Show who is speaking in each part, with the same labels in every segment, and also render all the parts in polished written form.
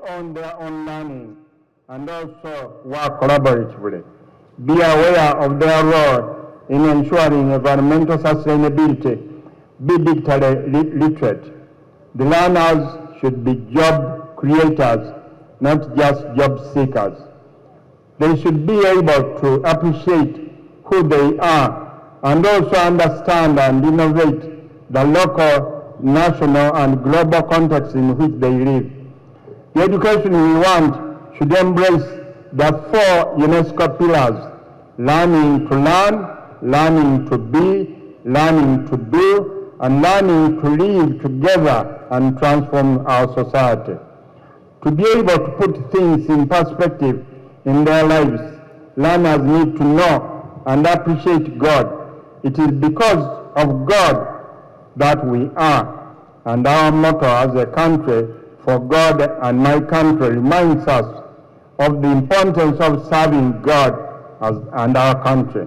Speaker 1: own their own learning and also work collaboratively. Be aware of their role in ensuring environmental sustainability. Be digitally literate. The learners should be job creators, not just job seekers. They should be able to appreciate who they are and also understand and innovate the local, national, and global context in which they live. The education we want should embrace the 4 UNESCO pillars: learning to learn, learning to be, learning to do, and learning to live together and transform our society. To be able to put things in perspective in their lives, learners need to know and appreciate God. It is because of God that we are, and our motto as a country, for God and my country, reminds us of the importance of serving God and our country.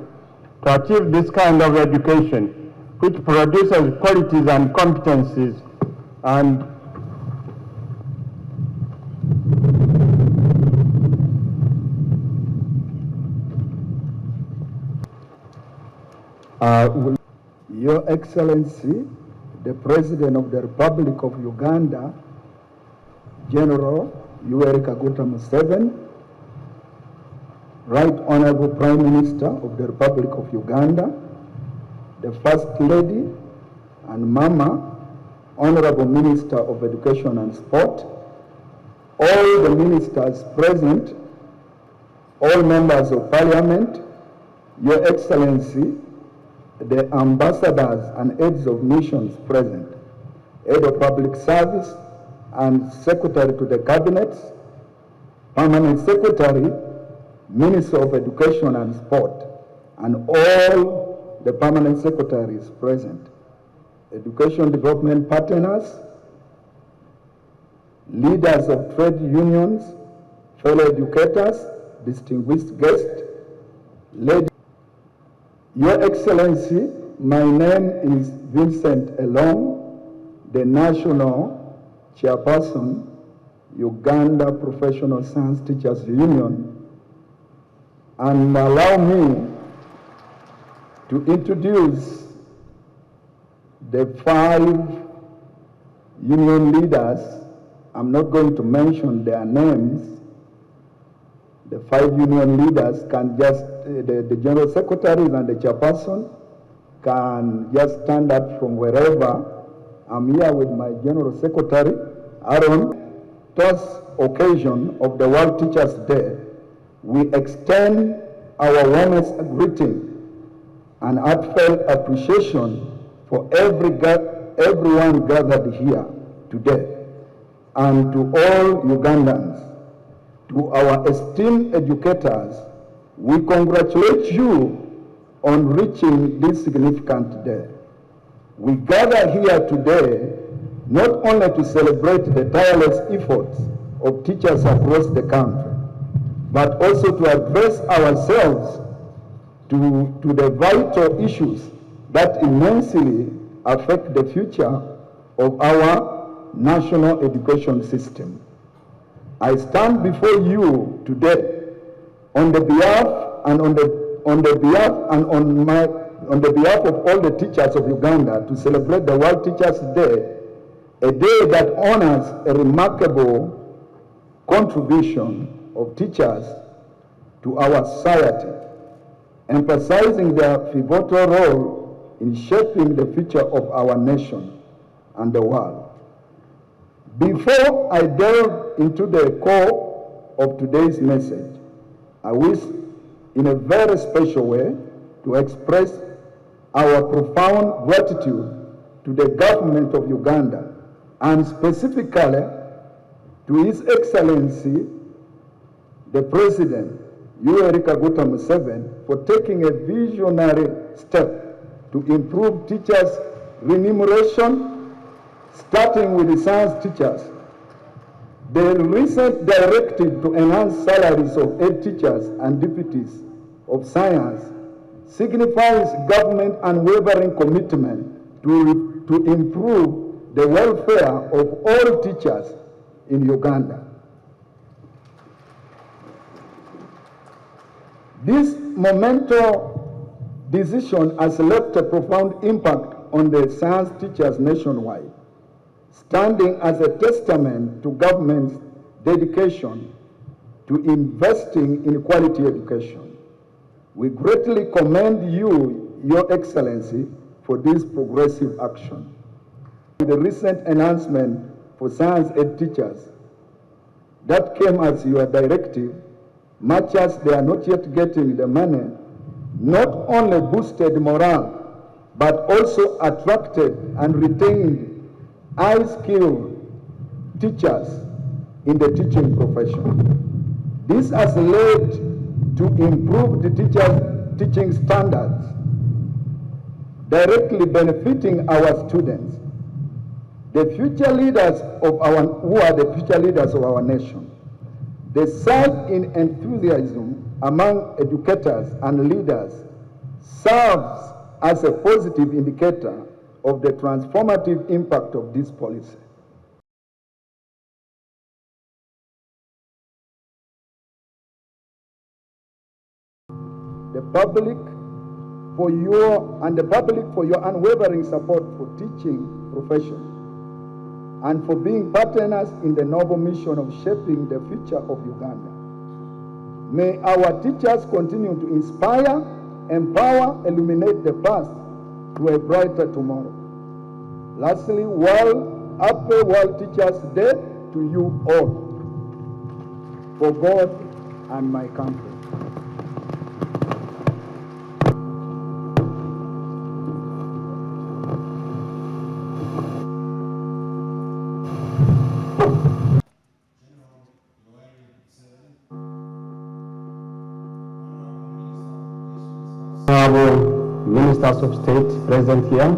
Speaker 1: To achieve this kind of education, which produces qualities and competencies and
Speaker 2: Your Excellency, the President of the Republic of Uganda, General Yoweri Kaguta Museveni, Right Honorable Prime Minister of the Republic of Uganda, the First Lady and Mama, Honorable Minister of Education and Sport, all the ministers present, all members of Parliament, Your Excellency, the ambassadors and heads of missions present, head of public service and secretary to the cabinet, permanent secretary, Minister of Education and Sport, and all the permanent secretaries present, education development partners, leaders of trade unions, fellow educators, distinguished guests, ladies. Your Excellency, my name is Vincent Elong, the National Chairperson, Uganda Professional Science Teachers Union, and allow me to introduce the 5 union leaders. I'm not going to mention their names. The 5 union leaders can just, the general secretaries and the chairperson can just stand up from wherever. I'm here with my general secretary, Aaron. This occasion of the World Teachers' Day, we extend our warmest greeting and heartfelt appreciation for everyone gathered here today, and to all Ugandans. To our esteemed educators, we congratulate you on reaching this significant day. We gather here today not only to celebrate the tireless efforts of teachers across the country, but also to address ourselves to the vital issues that immensely affect the future of our national education system. I stand before you today on the behalf of all the teachers of Uganda to celebrate the World Teachers' Day, a day that honors a remarkable contribution of teachers to our society, emphasizing their pivotal role in shaping the future of our nation and the world. Before I delve into the core of today's message, I wish in a very special way to express our profound gratitude to the government of Uganda, and specifically to His Excellency, the President, Yoweri Kaguta Museveni, for taking a visionary step to improve teachers' remuneration, starting with the science teachers. The recent directive to enhance salaries of head teachers and deputies of science signifies government unwavering commitment to improve the welfare of all teachers in Uganda. This monumental decision has left a profound impact on the science teachers nationwide, standing as a testament to government's dedication to investing in quality education. We greatly commend you, Your Excellency, for this progressive action. The recent announcement for science ed teachers that came as your directive, much as they are not yet getting the money, not only boosted morale, but also attracted and retained high-skilled teachers in the teaching profession. This has led to improved teaching standards, directly benefiting our students, the future leaders of who are the future leaders of our nation. The surge in enthusiasm among educators and leaders serves as a positive indicator of the transformative impact of this policy. The public for your unwavering support for teaching profession and for being partners in the noble mission of shaping the future of Uganda. May our teachers continue to inspire, empower, illuminate the path to a brighter tomorrow. Lastly, happy World Teachers Day to you all, for God and my country.
Speaker 3: Honorable Ministers of State present here,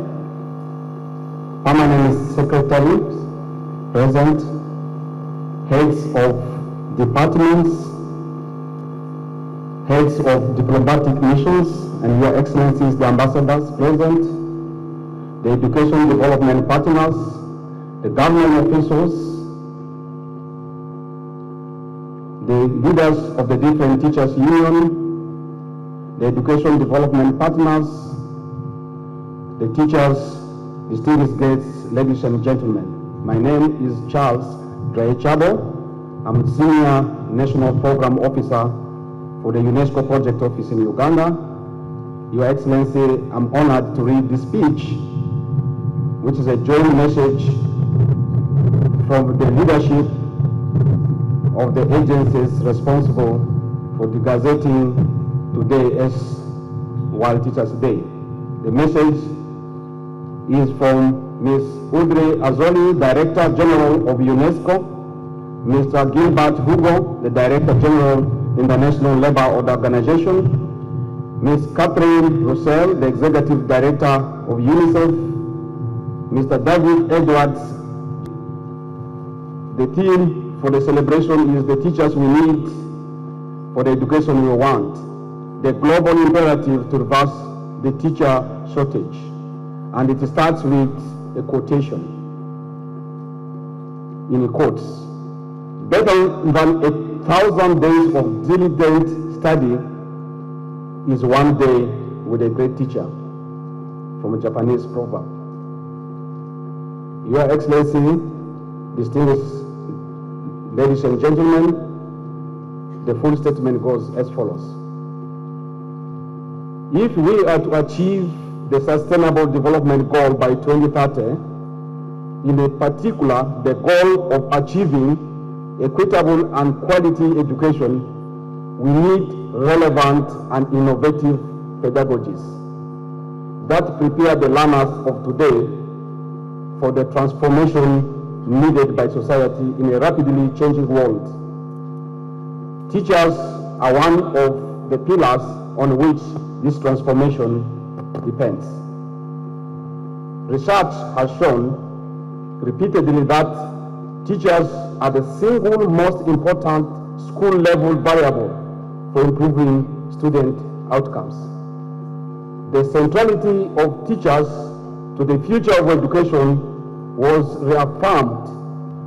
Speaker 3: Permanent Secretaries present, heads of departments, heads of diplomatic missions, and Your Excellencies the ambassadors present, the education development partners, the government officials, the leaders of the different teachers' union, the education development partners, the teachers, distinguished guests, ladies and gentlemen. My name is Charles Chabo. I'm Senior National Program Officer for the UNESCO Project Office in Uganda. Your Excellency, I'm honored to read this speech, which is a joint message from the leadership of the agencies responsible for the gazetting today as World Teachers Day. The message is from Ms. Audrey Azoulay, Director General of UNESCO, Mr. Gilbert Hugo, the Director General International Labour Organization, Ms. Catherine Russell, the Executive Director of UNICEF, Mr. David Edwards. The theme for the celebration is the teachers we need for the education we want. The global imperative to reverse the teacher shortage. And it starts with a quotation, in quotes. Better than 1,000 days of diligent study is one day with a great teacher, from a Japanese proverb. Your Excellency, distinguished ladies and gentlemen, the full statement goes as follows. If we are to achieve the Sustainable Development Goal by 2030, in particular the goal of achieving equitable and quality education, we need relevant and innovative pedagogies that prepare the learners of today for the transformation needed by society in a rapidly changing world. Teachers are one of the pillars on which this transformation depends. Research has shown repeatedly that teachers are the single most important school-level variable for improving student outcomes. The centrality of teachers to the future of education was reaffirmed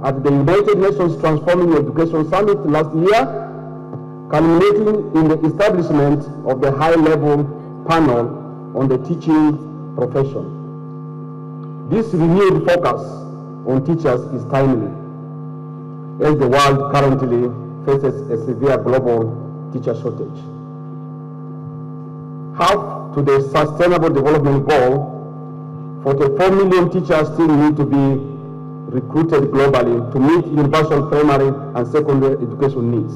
Speaker 3: at the United Nations Transforming Education Summit last year, culminating in the establishment of the high-level panel on the teaching profession. This renewed focus on teachers is timely, as the world currently faces a severe global teacher shortage. Half to the Sustainable Development Goal, 44 million teachers still need to be recruited globally to meet universal primary and secondary education needs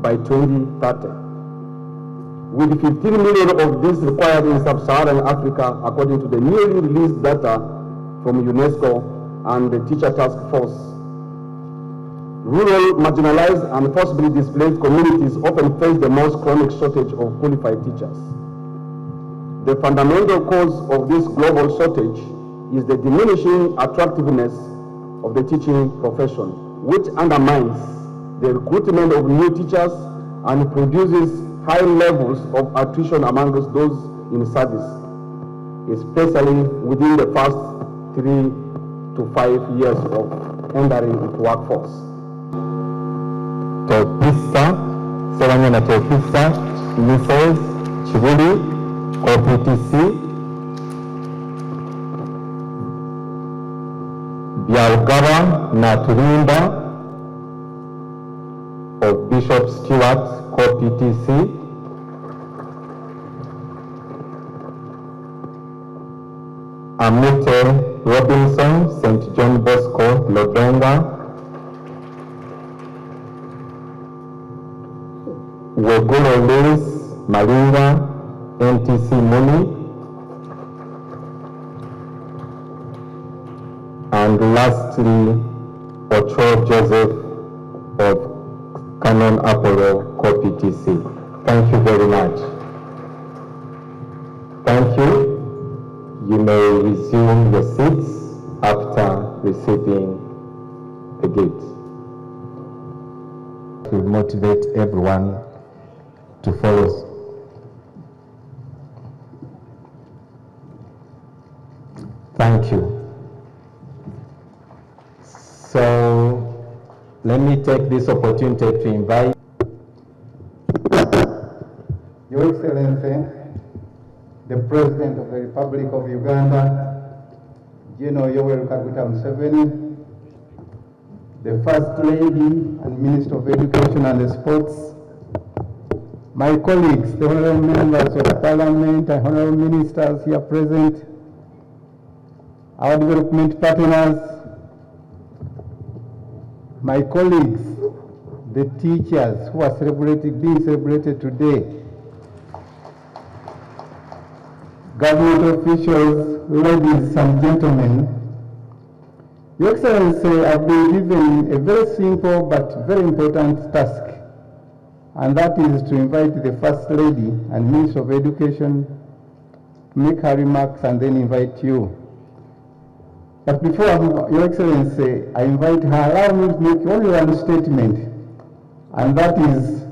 Speaker 3: by 2030. With 15 million of these required in sub-Saharan Africa, according to the newly released data from UNESCO and the Teacher Task Force. Rural, marginalized, and forcibly displaced communities often face the most chronic shortage of qualified teachers. The fundamental cause of this global shortage is the diminishing attractiveness of the teaching profession, which undermines the recruitment of new teachers and produces high levels of attrition among those in service, especially within the first 3 to 5 years of entering into workforce.
Speaker 1: Teopista, Seranya na Teopista, Mrs. Chibuli, OPTC, Byalgara na Turimba of Bishop Stewart, OPTC, Amute Robinson, St. John Bosco, Lodonga, Weguro Liz, Malinga, NTC Muni, and lastly, Ocho Joseph of Canon Apollo CoPTC. Thank you very much. Thank you. You may resume your seats after receiving the gift. It will motivate everyone to follow. Thank you. So let me take this opportunity to invite
Speaker 4: Your Excellency, the President of the Republic of Uganda, General Yoweri Kaguta Museveni, the First Lady and Minister of Education and Sports, my colleagues, the honorable members of the Parliament and honorable ministers here present, our development partners, my colleagues, the teachers who are being celebrated today, government officials, ladies and gentlemen, Your Excellency, I've been given a very simple but very important task, and that is to invite the First Lady and Minister of Education to make her remarks and then invite you. But before Your Excellency, I invite her, allow me to make only one statement, and that is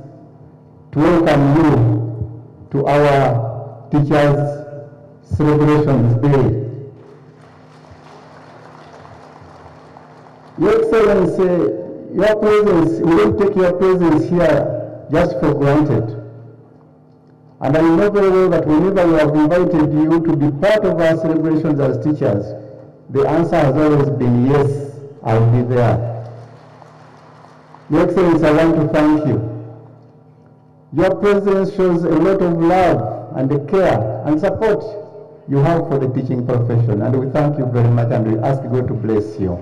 Speaker 4: to welcome you to our Teachers' Celebrations Day. Your Excellency, your presence, we don't take your presence here just for granted. And I know very well that whenever we have invited you to be part of our celebrations as teachers, the answer has always been yes, I'll be there. Your Excellency, I want to thank you. Your presence shows a lot of love and care and support you have for the teaching profession, and we thank you very much and we ask God to bless you.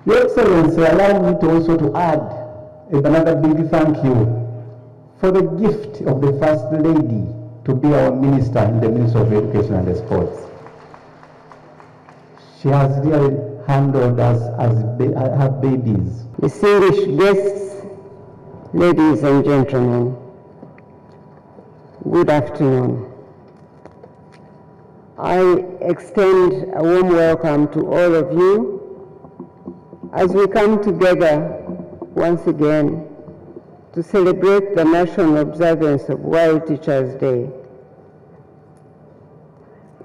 Speaker 4: Your Excellency, allow me to also to add another big thank you for the gift of the First Lady to be our minister in the Ministry of Education and Sports. She has really handled us as her babies.
Speaker 5: Distinguished guests, ladies and gentlemen, good afternoon. I extend a warm welcome to all of you as we come together once again to celebrate the national observance of World Teachers' Day.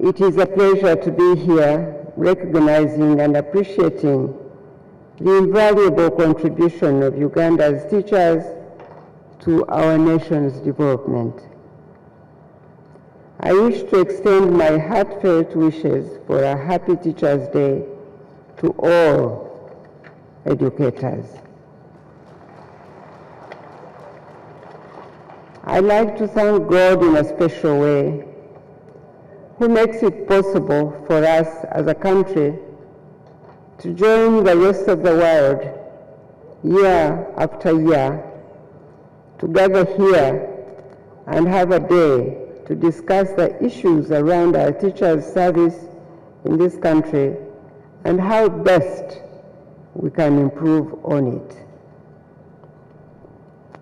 Speaker 5: It is a pleasure to be here recognizing and appreciating the invaluable contribution of Uganda's teachers to our nation's development. I wish to extend my heartfelt wishes for a happy Teachers' Day to all educators. I'd like to thank God in a special way, who makes it possible for us as a country to join the rest of the world year after year to gather here and have a day to discuss the issues around our teachers' service in this country and how best we can improve on it.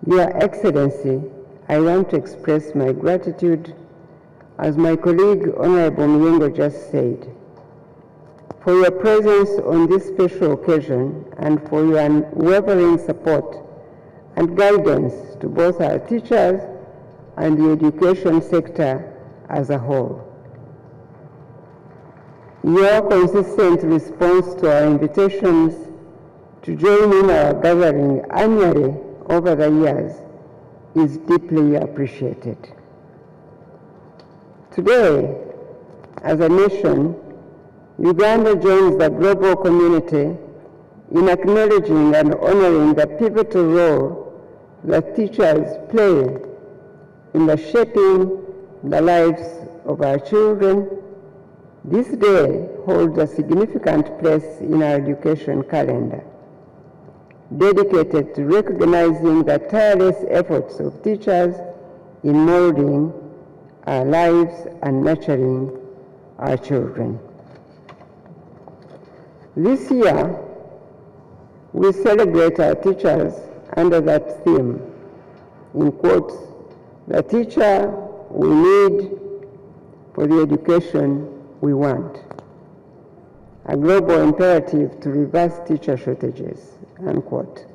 Speaker 5: Your Excellency, I want to express my gratitude, as my colleague Honorable Myengo just said, for your presence on this special occasion and for your unwavering support and guidance to both our teachers and the education sector as a whole. Your consistent response to our invitations to join in our gathering annually over the years is deeply appreciated. Today, as a nation, Uganda joins the global community in acknowledging and honoring the pivotal role that teachers play in the shaping the lives of our children. This day holds a significant place in our education calendar, dedicated to recognizing the tireless efforts of teachers in molding our lives and nurturing our children. This year, we celebrate our teachers under that theme, in quotes, the teacher we need for the education we want, a global imperative to reverse teacher shortages, unquote.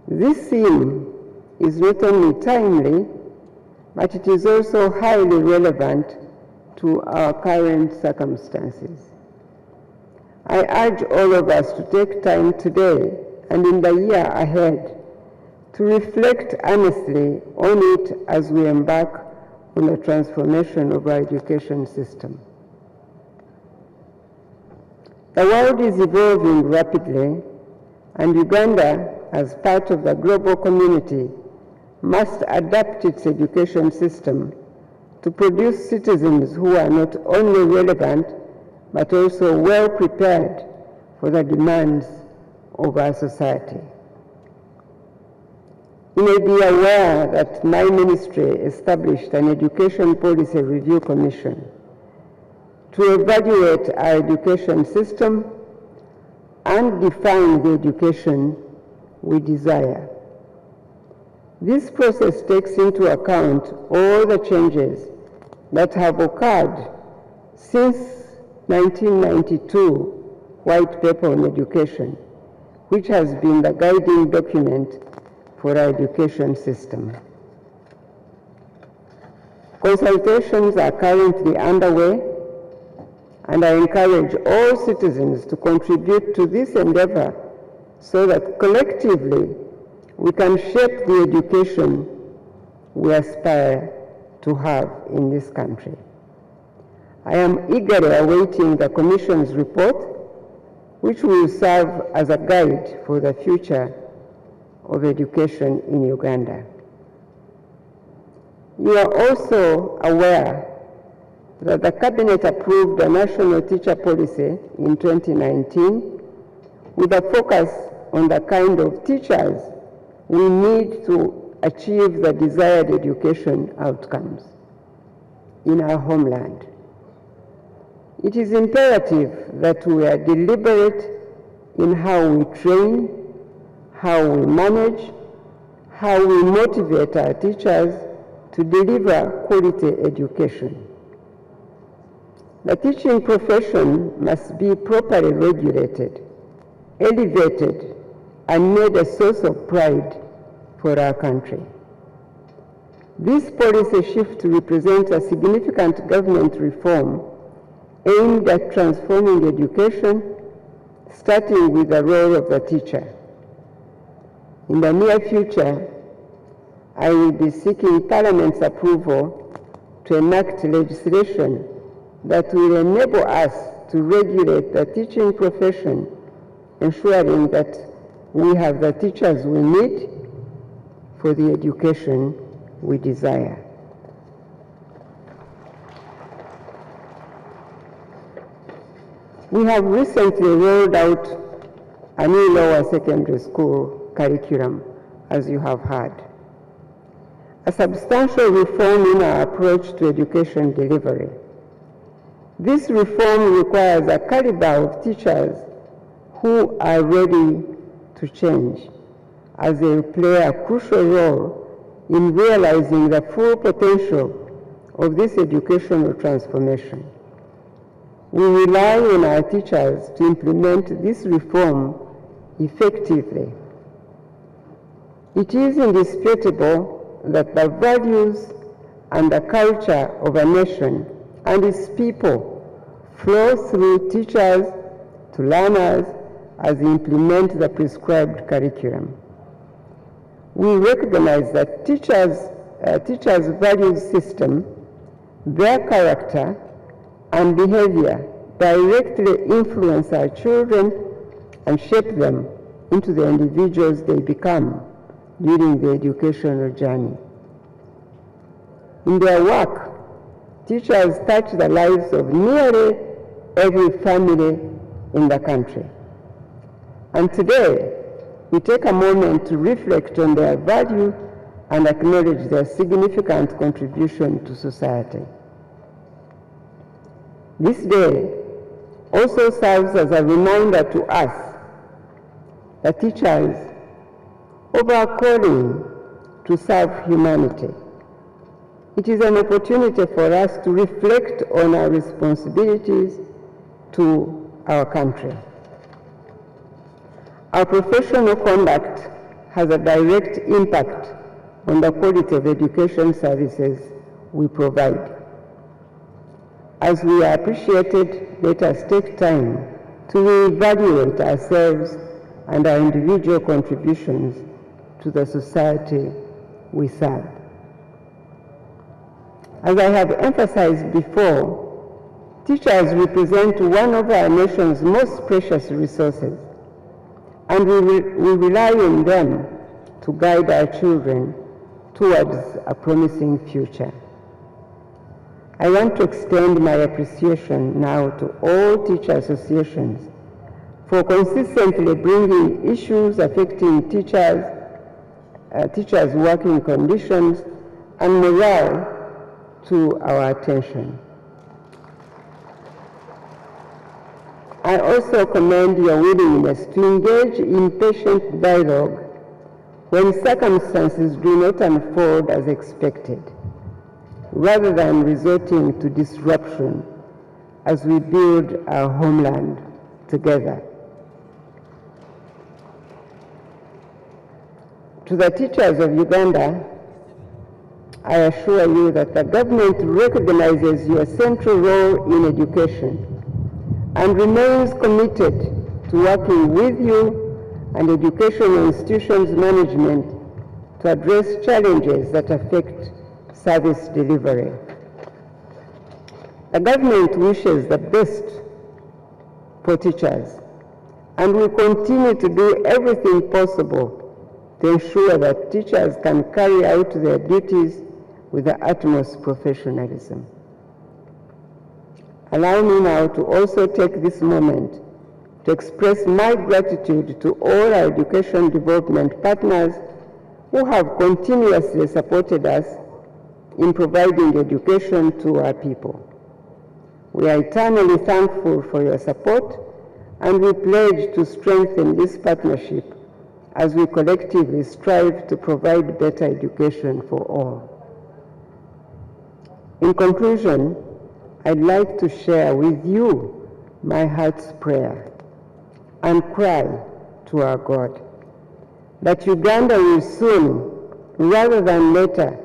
Speaker 5: This theme is not only timely, but it is also highly relevant to our current circumstances. I urge all of us to take time today and in the year ahead to reflect honestly on it as we embark on the transformation of our education system. The world is evolving rapidly, and Uganda, as part of the global community, must adapt its education system to produce citizens who are not only relevant, but also well prepared for the demands of our society. You may be aware that my ministry established an Education Policy Review Commission to evaluate our education system and define the education we desire. This process takes into account all the changes that have occurred since 1992 White Paper on Education, which has been the guiding document for our education system. Consultations are currently underway, and I encourage all citizens to contribute to this endeavor so that collectively we can shape the education we aspire to have in this country. I am eagerly awaiting the Commission's report, which will serve as a guide for the future of education in Uganda. You are also aware that the Cabinet approved a national teacher policy in 2019 with a focus on the kind of teachers we need to achieve the desired education outcomes in our homeland. It is imperative that we are deliberate in how we train, how we manage, how we motivate our teachers to deliver quality education. The teaching profession must be properly regulated, elevated, and made a source of pride for our country. This policy shift represents a significant government reform aimed at transforming education, starting with the role of the teacher. In the near future, I will be seeking Parliament's approval to enact legislation that will enable us to regulate the teaching profession, ensuring that we have the teachers we need for the education we desire. We have recently rolled out a new lower secondary school curriculum, as you have heard. A substantial reform in our approach to education delivery. This reform requires a caliber of teachers who are ready to change, as they will play a crucial role in realizing the full potential of this educational transformation. We rely on our teachers to implement this reform effectively. It is indisputable that the values and the culture of a nation and its people flow through teachers to learners as they implement the prescribed curriculum. We recognize that teachers' value system, their character, and behavior directly influence our children and shape them into the individuals they become during the educational journey. In their work, teachers touch the lives of nearly every family in the country. And today, we take a moment to reflect on their value and acknowledge their significant contribution to society. This day also serves as a reminder to us, the teachers, of our calling to serve humanity. It is an opportunity for us to reflect on our responsibilities to our country. Our professional conduct has a direct impact on the quality of education services we provide. As we are appreciated, let us take time to reevaluate ourselves and our individual contributions to the society we serve. As I have emphasized before, teachers represent one of our nation's most precious resources, and we rely on them to guide our children towards a promising future. I want to extend my appreciation now to all teacher associations for consistently bringing issues affecting teachers' working conditions and morale to our attention. I also commend your willingness to engage in patient dialogue when circumstances do not unfold as expected, rather than resorting to disruption as we build our homeland together. To the teachers of Uganda, I assure you that the government recognizes your central role in education and remains committed to working with you and educational institutions management to address challenges that affect service delivery. The government wishes the best for teachers and will continue to do everything possible to ensure that teachers can carry out their duties with the utmost professionalism. Allow me now to also take this moment to express my gratitude to all our education development partners who have continuously supported us in providing education to our people. We are eternally thankful for your support, and we pledge to strengthen this partnership as we collectively strive to provide better education for all. In conclusion, I'd like to share with you my heart's prayer and cry to our God that Uganda will soon, rather than later,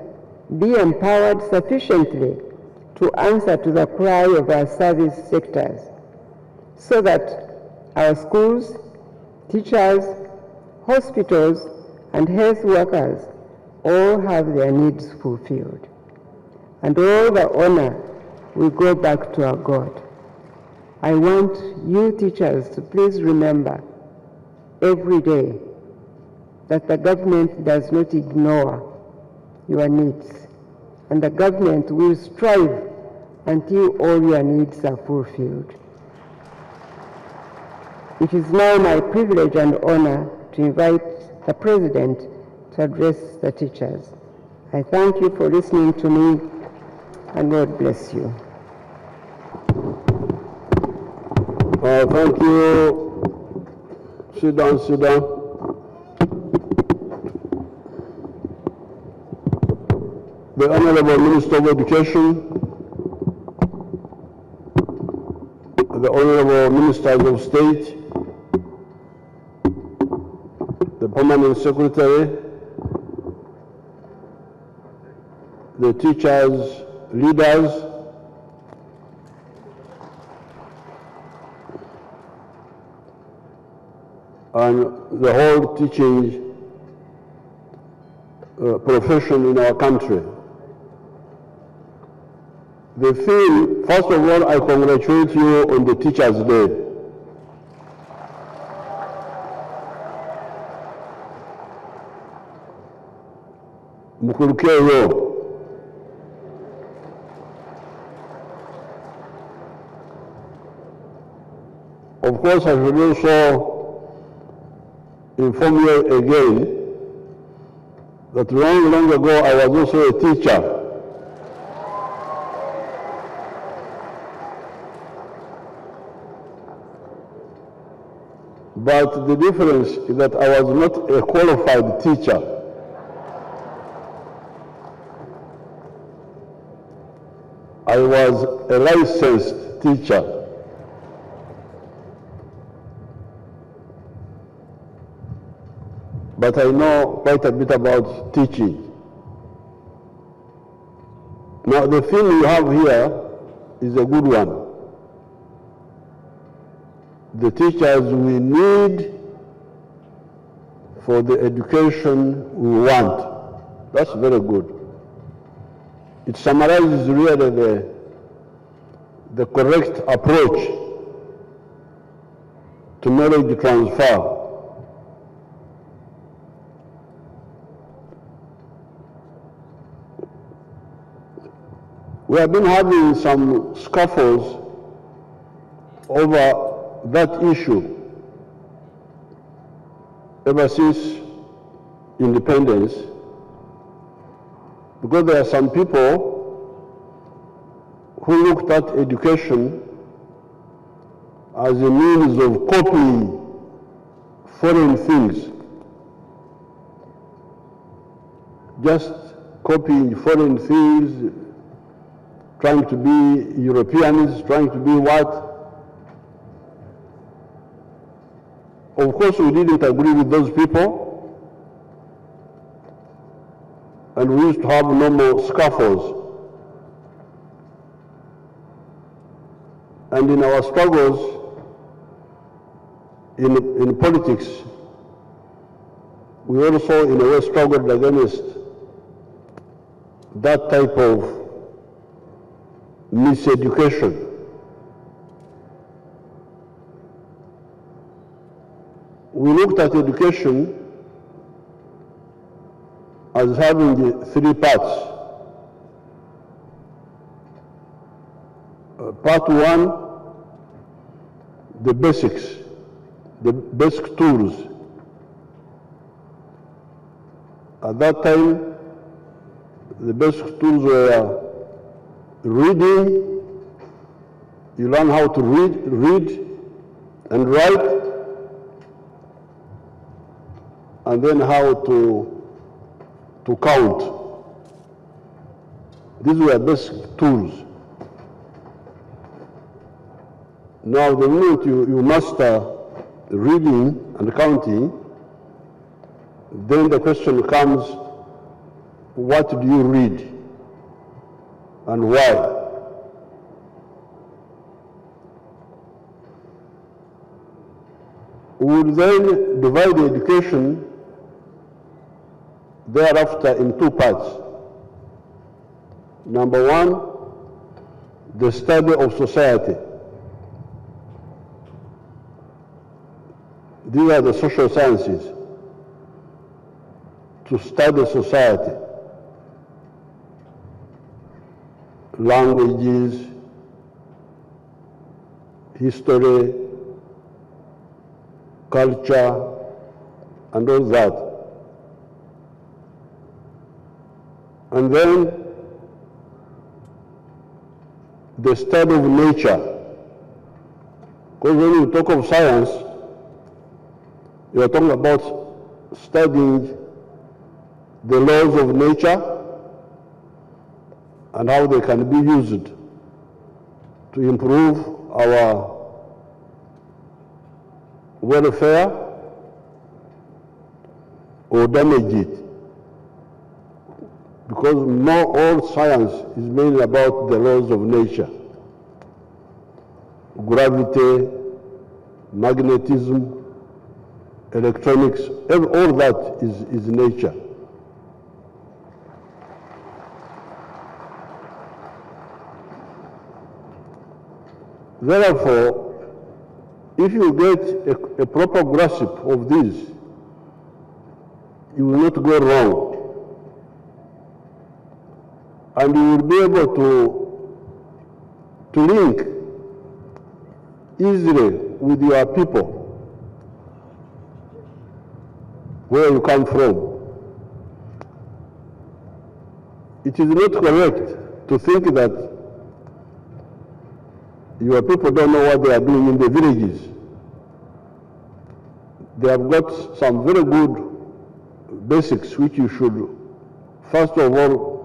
Speaker 5: be empowered sufficiently to answer to the cry of our service sectors, so that our schools, teachers, hospitals, and health workers all have their needs fulfilled. And all the honor will go back to our God. I want you teachers to please remember every day that the government does not ignore your needs, and the government will strive until all your needs are fulfilled. It is now my privilege and honor to invite the President to address the teachers. I thank you for listening to me, and God bless you.
Speaker 3: Thank you. Sit down, sit down. The Honorable Minister of Education, the Honorable Ministers of State, the Permanent Secretary, the teachers, leaders, and the whole teaching profession in our country. The theme, first of all, I congratulate you on the Teachers' Day. Mukurukeyo. Of course, I should also inform you again that long ago I was also a teacher. But the difference is that I was not a qualified teacher. I was a licensed teacher. But I know quite a bit about teaching. Now the thing you have here is a good one. The teachers we need for the education we want. That's very good. It summarizes really the correct approach to knowledge transfer. We have been having some scuffles over that issue ever since independence, because there are some people who looked at education as a means of copying foreign things, just copying foreign things, trying to be Europeans, trying to be what? Of course, we didn't agree with those people, and we used to have normal scuffles. And in our struggles in politics, we also in a way struggled against that type of miseducation. We looked at education as having the three parts. Part one, the basics, the basic tools. At that time, the basic tools were reading. You learn how to read and write, and then how to count. These were basic tools. Now, the minute you master reading and counting, then the question comes, what do you read and why? We would then divide the education thereafter in two parts. Number one, the study of society. These are the social sciences, to study society, languages, history, culture, and all that. And then the study of nature. Because when you talk of science, you are talking about studying the laws of nature and how they can be used to improve our welfare or damage it. Because not all science is mainly about the laws of nature. Gravity, magnetism, electronics, all that is nature. Therefore, if you get a proper grasp of this, you will not go wrong. And you will be able to link easily with your people, where you come from. It is not correct to think that your people don't know what they are doing in the villages. They have got some very good basics which you should, first of all,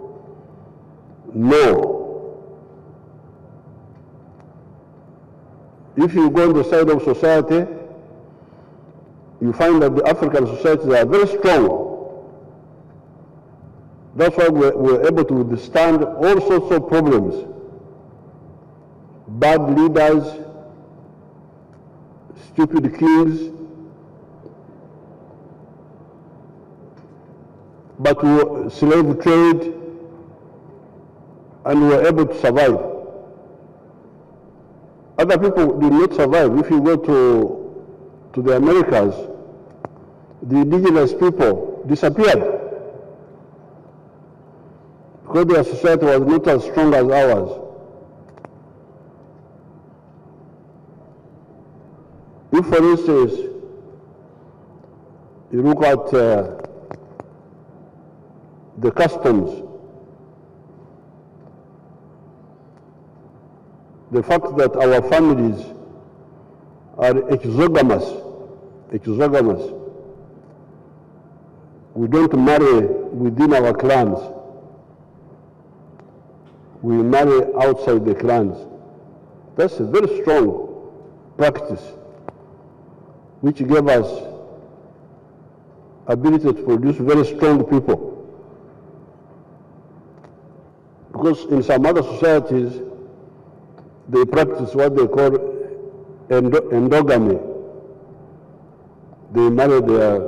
Speaker 3: know. If you go on the side of society, you find that the African societies are very strong. That's why we're able to withstand all sorts of problems. Bad leaders, stupid kings, but slave trade, and we were able to survive. Other people did not survive. If you go to the Americas, the indigenous people disappeared because their society was not as strong as ours. If, for instance, you look at the customs, the fact that our families are exogamous, we don't marry within our clans, we marry outside the clans. That's a very strong practice which gave us ability to produce very strong people. Because in some other societies, they practice what they call endogamy. They marry their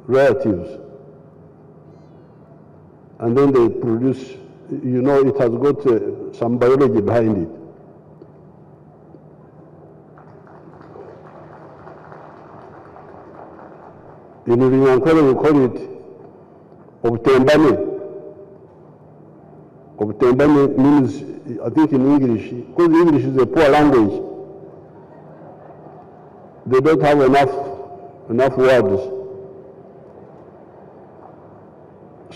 Speaker 3: relatives, and then they produce, you know, it has got some biology behind it. In Ugandan, we call it obtembane. Obtembane means, I think in English, because English is a poor language, they don't have enough words.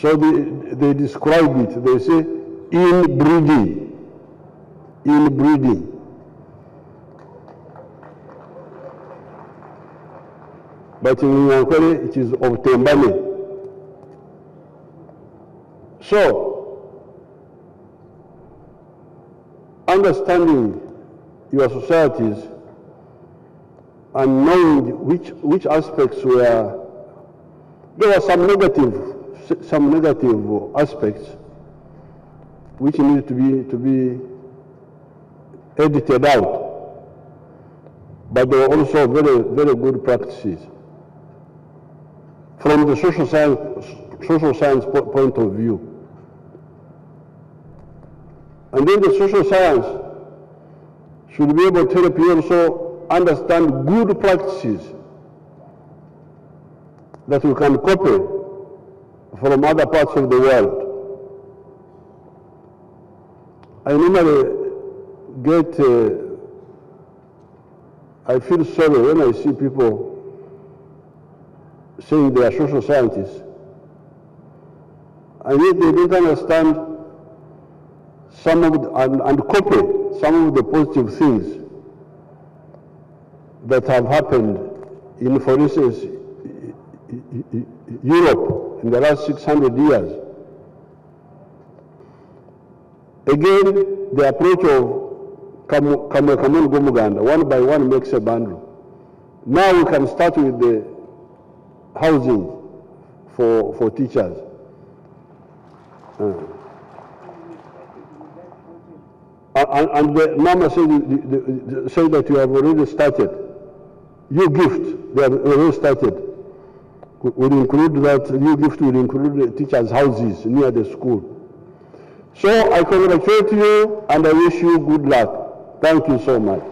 Speaker 3: So they describe it, they say inbreeding. But in Ugandan, it is obtembane. So, understanding your societies and knowing which aspects were, there were some negative aspects which needed to be edited out, but there were also very, very good practices. From the social social science point of view. And then the social science should be able to help you also understand good practices that we can copy from other parts of the world. I normally I feel sorry when I see people saying they are social scientists, and yet they don't understand some of and copy some of the positive things that have happened in, for instance, Europe in the last 600 years. Again, the approach of Kamu go Uganda, one by one makes a bundle. Now we can start with the housing for teachers. And the Mama say that you have already started. Your gift, they have already started. Will include that, your gift will include the teachers' houses near the school. So I congratulate you and I wish you good luck. Thank you so much.